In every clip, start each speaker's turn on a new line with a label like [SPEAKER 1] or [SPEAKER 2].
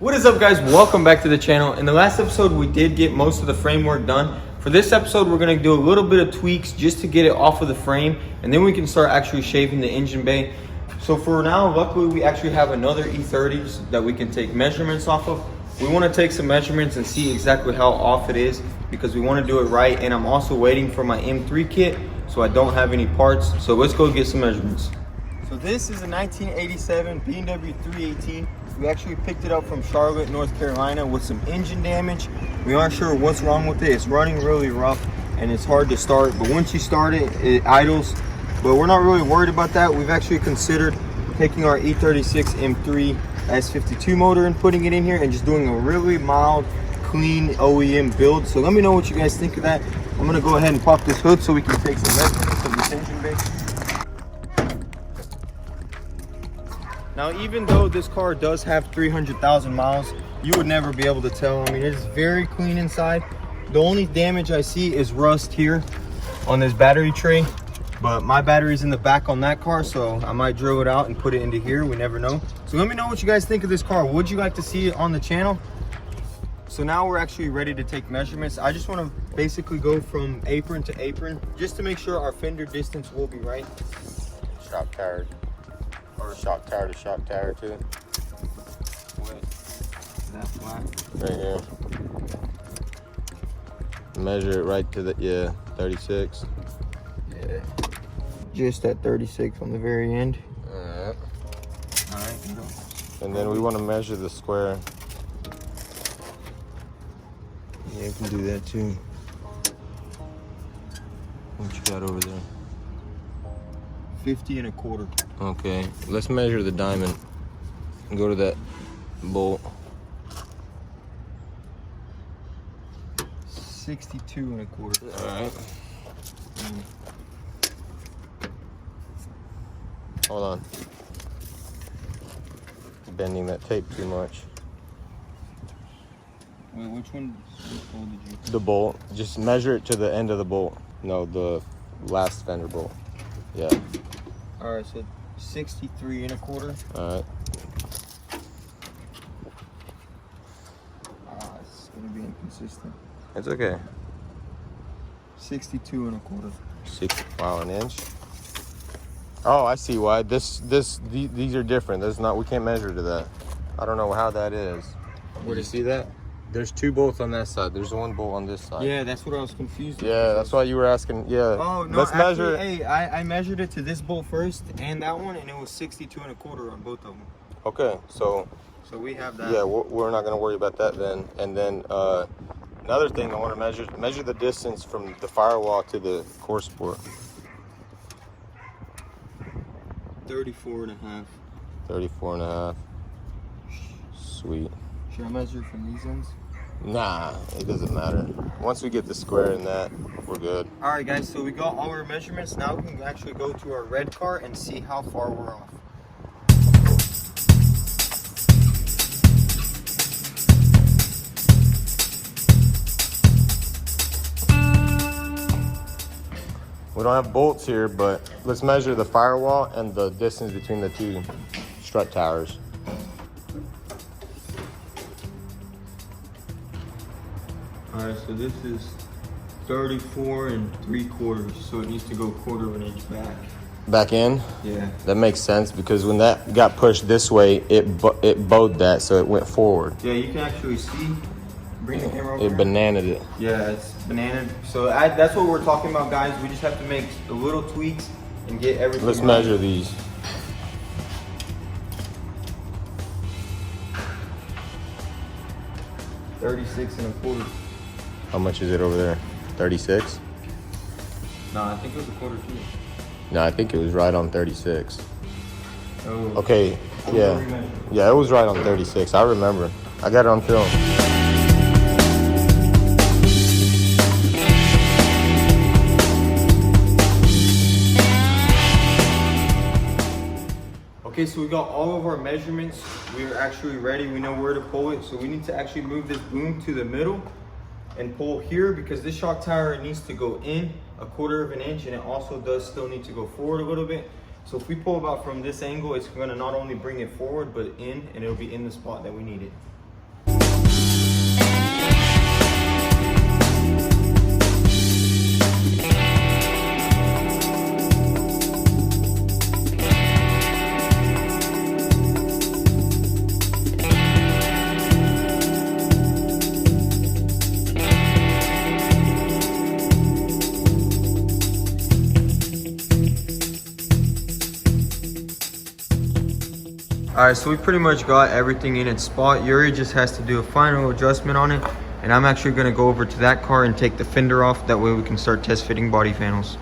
[SPEAKER 1] What is up, guys? Welcome back to the channel. In the last episode, we did get most of the framework done. For this episode, we're going to do a little bit of tweaks just to get it off of the frame, and then we can start actually shaving the engine bay. So for now, luckily, we actually have another E30 that we can take measurements off of. We want to take some measurements and see exactly how off it is because we want to do it right. And I'm also waiting for my M3 kit, so I don't have any parts. So let's go get some measurements. So this is a 1987 BMW 318. We actually picked it up from Charlotte, North Carolina with some engine damage. We aren't sure what's wrong with it. It's running really rough and it's hard to start, but once you start it, it idles. But we're not really worried about that. We've actually considered taking our E36 M3 S52 motor and putting it in here and just doing a really mild, clean OEM build. So let me know what you guys think of that. I'm gonna go ahead and pop this hood so we can take some measurements of this engine bay. Now, even though this car does have 300,000 miles, you would never be able to tell. I mean, it's very clean inside. The only damage I see is rust here on this battery tray, but my battery's in the back on that car, so I might drill it out and put it into here. We never know. So let me know what you guys think of this car. Would you like to see it on the channel? So now we're actually ready to take measurements. I just want to basically go from apron to apron just to make sure our fender distance will be right.
[SPEAKER 2] Shock tower. Or shock tower to shock tower too.
[SPEAKER 1] Wait, is that flat?
[SPEAKER 2] Right here. Measure it right to the 36.
[SPEAKER 1] Yeah. Just at 36 on the very end.
[SPEAKER 2] Alright.
[SPEAKER 1] Alright.
[SPEAKER 2] And then we want to measure the square.
[SPEAKER 1] Yeah, you can do that too. What you got over there? 50 1/4.
[SPEAKER 2] Okay, let's measure the diamond. Go to that bolt.
[SPEAKER 1] 62 1/4.
[SPEAKER 2] Alright. Hold on. It's bending that tape too much.
[SPEAKER 1] Wait, which one? Which bolt did you?
[SPEAKER 2] The bolt. Just measure it to the end of the bolt. No, the last fender bolt. Yeah.
[SPEAKER 1] Alright, so 63 1/4.
[SPEAKER 2] Alright.
[SPEAKER 1] It's gonna be inconsistent.
[SPEAKER 2] It's okay.
[SPEAKER 1] 62 1/4.
[SPEAKER 2] Wow, an inch. Oh, I see why. These are different. That's not. We can't measure to that. I don't know how that is. Did you see that? There's two bolts on that side. There's one bolt on this side.
[SPEAKER 1] Yeah, that's what I was confused with.
[SPEAKER 2] Yeah, that's why you were asking. Yeah.
[SPEAKER 1] Oh, no,
[SPEAKER 2] Let's
[SPEAKER 1] actually,
[SPEAKER 2] measure.
[SPEAKER 1] hey, I measured it to this bolt first and that one, and it was 62 1/4 on both of them.
[SPEAKER 2] Okay, so
[SPEAKER 1] we have that.
[SPEAKER 2] yeah, we're not gonna worry about that then. And then another thing I want to measure the distance from the firewall to the core support.
[SPEAKER 1] 34 1/2.
[SPEAKER 2] 34 1/2. Sweet.
[SPEAKER 1] Should I measure from these ends?
[SPEAKER 2] Nah, it doesn't matter. Once we get the square in that, we're good.
[SPEAKER 1] All right, guys, so we got all our measurements. Now we can actually go to our red car and see how far we're off.
[SPEAKER 2] We don't have bolts here, but let's measure the firewall and the distance between the two strut towers.
[SPEAKER 1] All right, so this is 34 3/4, so it needs to go 1/4 inch back.
[SPEAKER 2] Back in?
[SPEAKER 1] Yeah.
[SPEAKER 2] That makes sense because when that got pushed this way, it bowed that, so it went forward.
[SPEAKER 1] Yeah, you can actually see. Bring the camera over.
[SPEAKER 2] It bananaed it.
[SPEAKER 1] Yeah, it's banana. So that's what we're talking about, guys. We just have to make a little tweaks and get everything.
[SPEAKER 2] Let's
[SPEAKER 1] right.
[SPEAKER 2] measure these.
[SPEAKER 1] $36 1/4.
[SPEAKER 2] How much is it over there? 36?
[SPEAKER 1] No, I think it was 1/4 too.
[SPEAKER 2] No, I think it was right on 36.
[SPEAKER 1] Oh.
[SPEAKER 2] Okay, yeah. Yeah, it was right on 36. I remember. I got it on film.
[SPEAKER 1] Okay, so we got all of our measurements. We're actually ready. We know where to pull it. So we need to actually move this boom to the middle and pull here because this shock tower needs to go in 1/4 inch, and it also does still need to go forward a little bit. So if we pull about from this angle, it's gonna not only bring it forward, but in, and it'll be in the spot that we need it. Alright, so we pretty much got everything in its spot. Yuri just has to do a final adjustment on it. And I'm actually going to go over to that car and take the fender off. That way we can start test fitting body panels.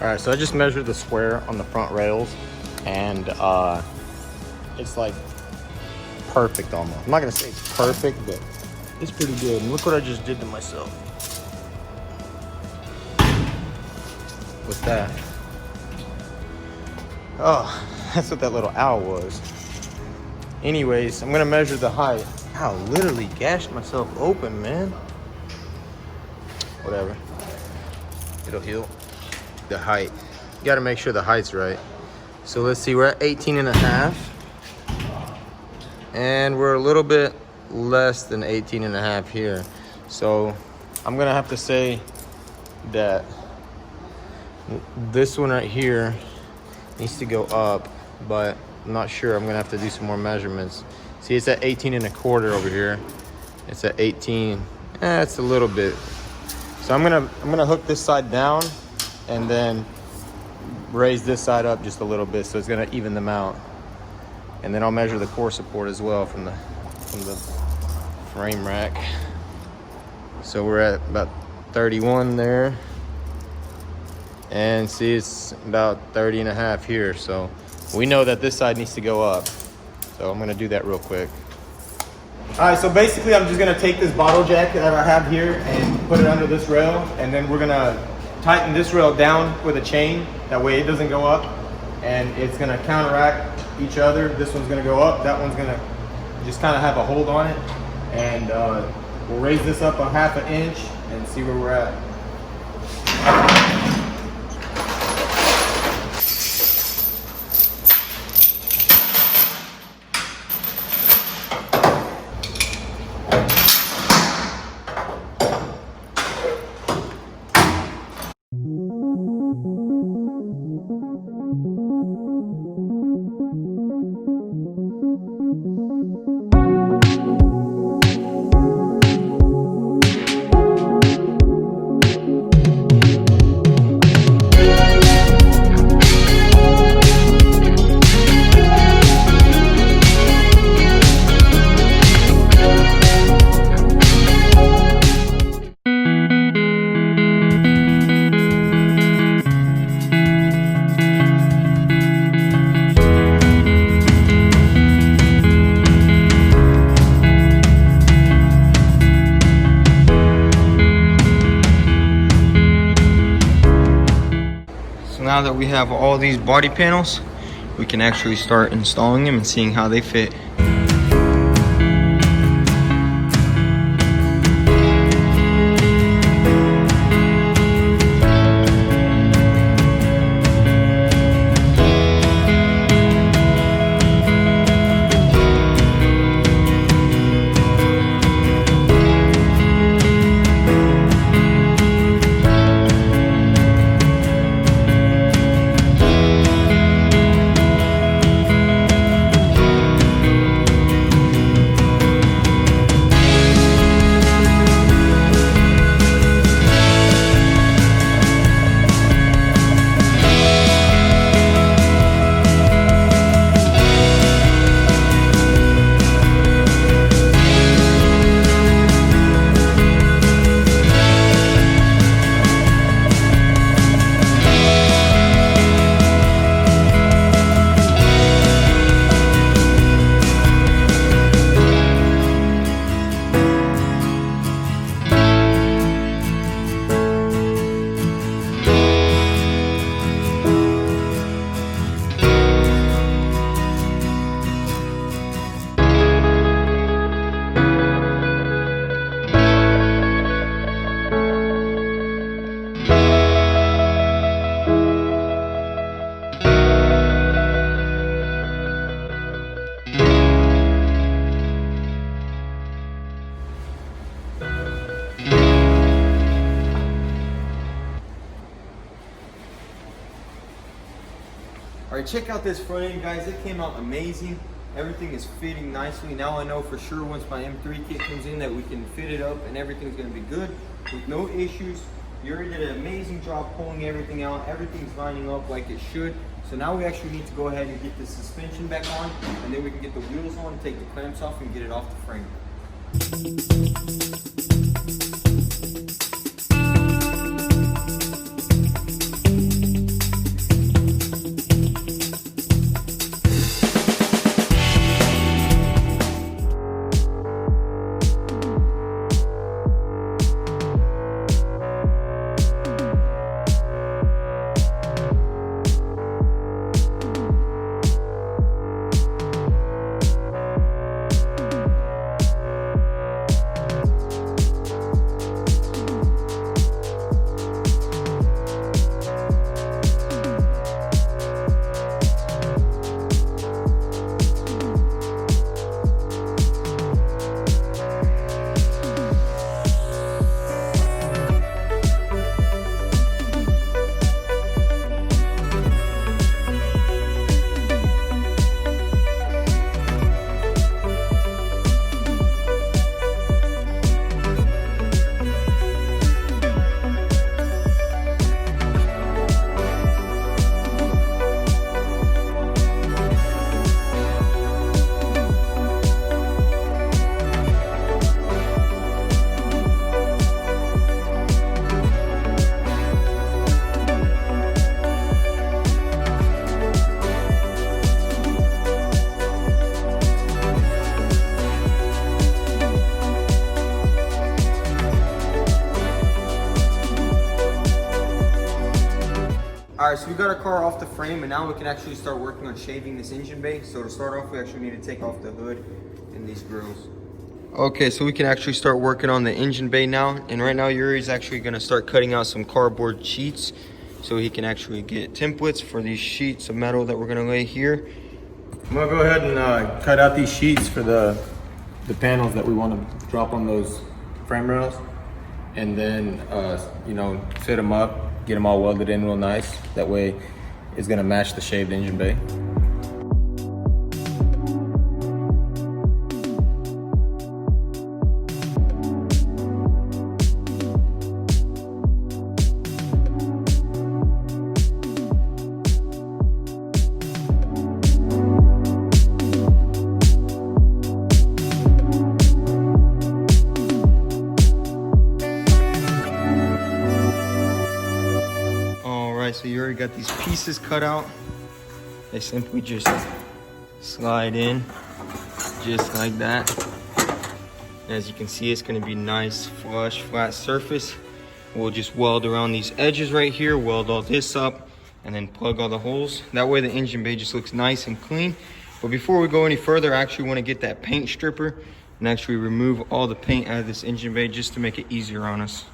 [SPEAKER 2] All right, so I just measured the square on the front rails, and it's like perfect almost. I'm not gonna say it's perfect, but it's pretty good. And look what I just did to myself with that. Oh, that's what that little owl was. Anyways, I'm gonna measure the height. Ow, literally gashed myself open, man. Whatever, it'll heal. The height, you got to make sure the height's right. So let's see, we're at 18.5, and we're a little bit less than 18.5 here. So I'm gonna have to say that this one right here needs to go up, but I'm not sure. I'm gonna have to do some more measurements. See, it's at 18.25 over here. It's at 18. It's a little bit. So I'm gonna hook this side down and then raise this side up just a little bit, so it's gonna even them out. And then I'll measure the core support as well from the frame rack. So we're at about 31 there, and see, it's about 30.5 here. So we know that this side needs to go up. So I'm gonna do that real quick. All right, so basically I'm just gonna take this bottle jack that I have here and put it under this rail, and then we're gonna tighten this rail down with a chain. That way it doesn't go up, and it's gonna counteract each other. This one's gonna go up, that one's gonna just kind of have a hold on it. And we'll raise this up a 1/2 inch and see where we're at.
[SPEAKER 1] Now that we have all these body panels, we can actually start installing them and seeing how they fit. All right, check out this front end, guys. It came out amazing. Everything is fitting nicely. Now I know for sure once my M3 kit comes in that we can fit it up and everything's gonna be good with no issues. You already did an amazing job pulling everything out. Everything's lining up like it should. So now we actually need to go ahead and get the suspension back on, and then we can get the wheels on, take the clamps off, and get it off the frame. All right, so we got our car off the frame, and now we can actually start working on shaving this engine bay. So to start off, we actually need to take off the hood and these grills. Okay, so we can actually start working on the engine bay now. And right now, Yuri's actually gonna start cutting out some cardboard sheets so he can actually get templates for these sheets of metal that we're gonna lay here.
[SPEAKER 2] I'm gonna go ahead and cut out these sheets for the panels that we want to drop on those frame rails, and then you know, fit them up, get them all welded in real nice. That way it's gonna match the shaved engine bay.
[SPEAKER 1] So you already got these pieces cut out. They simply just slide in just like that. And as you can see, it's gonna be nice, flush, flat surface. We'll just weld around these edges right here, weld all this up, and then plug all the holes. That way the engine bay just looks nice and clean. But before we go any further, I actually wanna get that paint stripper and actually remove all the paint out of this engine bay just to make it easier on us.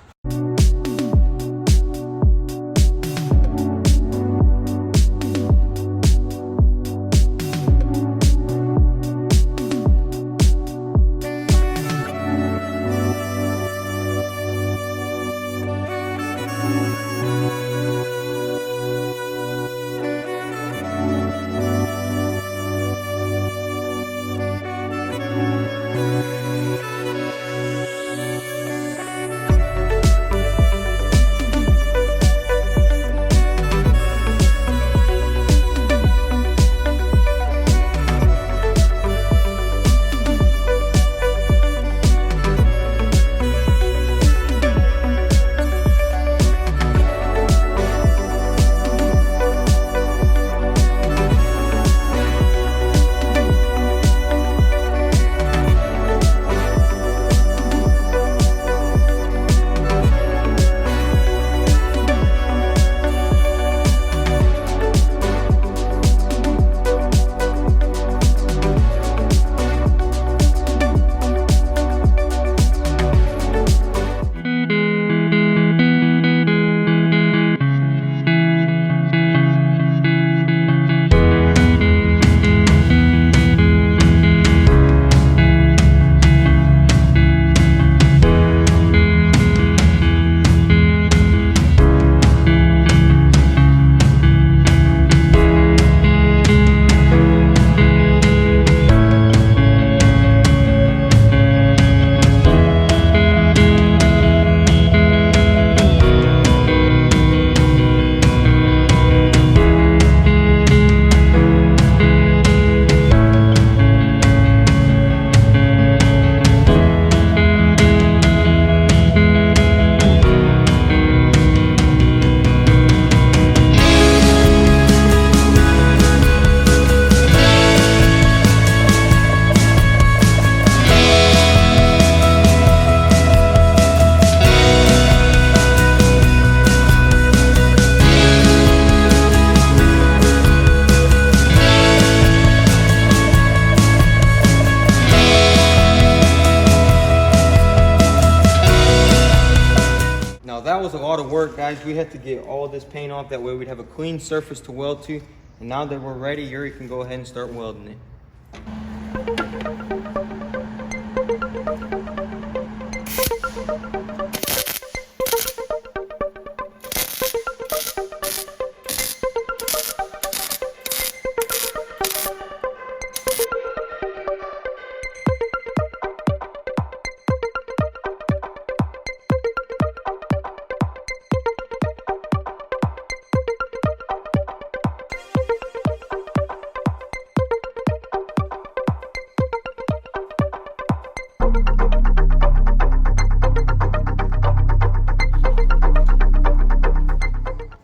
[SPEAKER 1] guys, we had to get all this paint off. That way we'd have a clean surface to weld to. And now that we're ready, Yuri can go ahead and start welding it.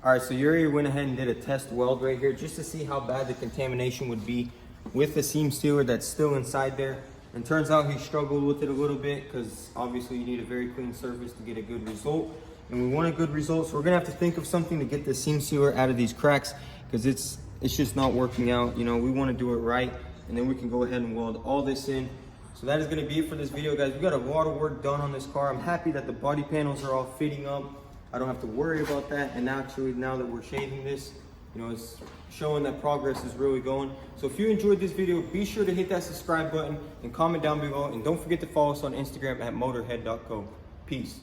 [SPEAKER 1] All right, so Yuri went ahead and did a test weld right here just to see how bad the contamination would be with the seam sealer that's still inside there. And turns out he struggled with it a little bit because obviously you need a very clean surface to get a good result. And we want a good result, so we're gonna have to think of something to get the seam sealer out of these cracks because it's just not working out. You know, we wanna do it right, and then we can go ahead and weld all this in. So that is gonna be it for this video, guys. We got a lot of work done on this car. I'm happy that the body panels are all fitting up. I don't have to worry about that. And actually, now that we're shaving this, you know, it's showing that progress is really going. So if you enjoyed this video, be sure to hit that subscribe button and comment down below. And don't forget to follow us on Instagram at motorhead.co. Peace.